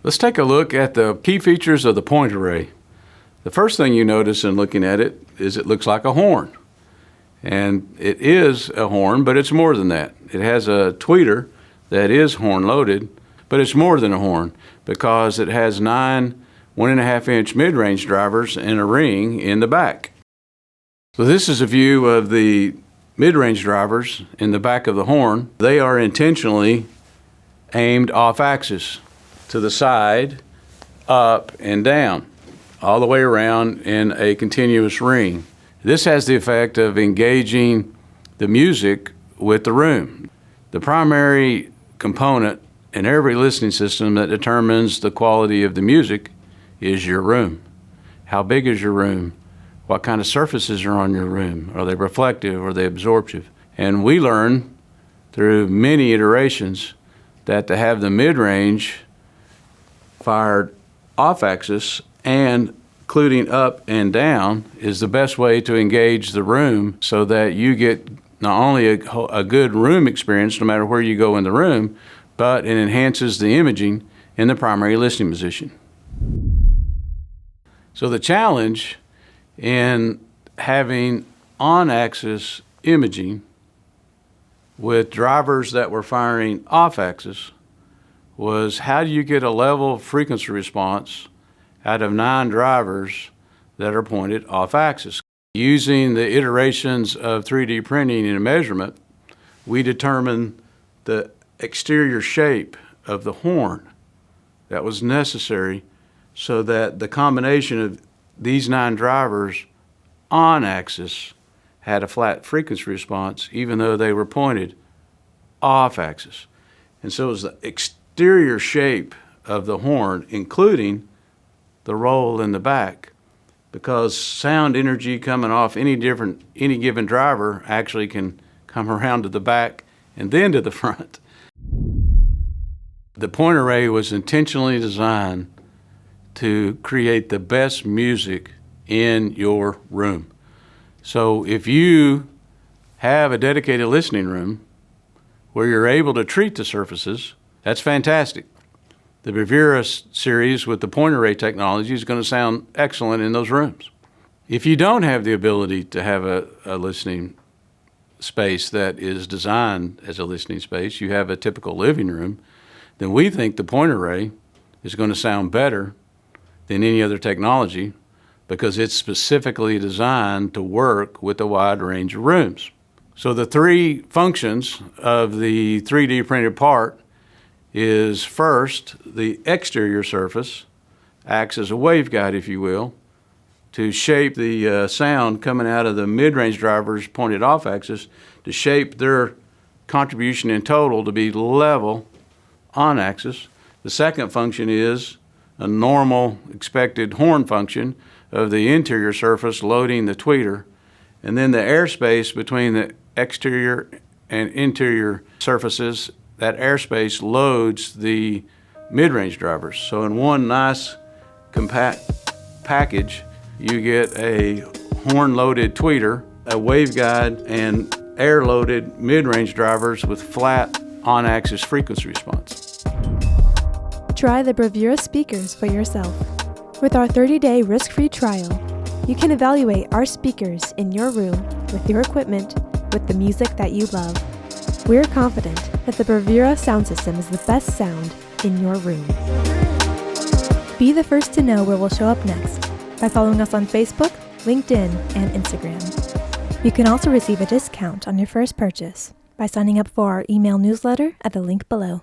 Let's take a look at the key features of the point array. The first thing you notice in looking at it is it looks like a horn. And it is a horn, but it's more than that. It has a tweeter that is horn loaded, but it's more than a horn because it has 9 1.5-inch mid-range drivers and a ring in the back. So this is a view of the mid-range drivers in the back of the horn. They are intentionally aimed off axis, to the side, up and down, all the way around in a continuous ring. This has the effect of engaging the music with the room. The primary component in every listening system that determines the quality of the music is your room. How big is your room? What kind of surfaces are on your room? Are they reflective? Are they absorptive? And we learn through many iterations that to have the mid-range fired off-axis and including up and down is the best way to engage the room so that you get not only a good room experience no matter where you go in the room, but it enhances the imaging in the primary listening position. So the challenge in having on-axis imaging with drivers that were firing off-axis was how do you get a level frequency response out of 9 drivers that are pointed off-axis. Using the iterations of 3D printing and measurement, we determined the exterior shape of the horn that was necessary so that the combination of these 9 drivers on axis had a flat frequency response even though they were pointed off axis. And so it was the exterior shape of the horn, including the roll in the back, because sound energy coming off any given driver actually can come around to the back and then to the front. The point array was intentionally designed to create the best music in your room. So if you have a dedicated listening room where you're able to treat the surfaces, that's fantastic. The Bravura series with the point array technology is going to sound excellent in those rooms. If you don't have the ability to have a listening space that is designed as a listening space, you have a typical living room, then we think the point array is going to sound better than any other technology because it's specifically designed to work with a wide range of rooms. So the 3 functions of the 3D printed part is first, the exterior surface acts as a waveguide, if you will, to shape the sound coming out of the mid-range drivers pointed off axis to shape their contribution in total to be level on axis. The second function is a normal expected horn function of the interior surface loading the tweeter, and then the airspace between the exterior and interior surfaces, that airspace loads the mid-range drivers. So in one nice compact package, you get a horn-loaded tweeter, a waveguide, and air-loaded mid-range drivers with flat on-axis frequency response. Try the Bravura speakers for yourself. With our 30-day risk-free trial, you can evaluate our speakers in your room with your equipment with the music that you love. We're confident that the Bravura sound system is the best sound in your room. Be the first to know where we'll show up next by following us on Facebook, LinkedIn, and Instagram. You can also receive a discount on your first purchase by signing up for our email newsletter at the link below.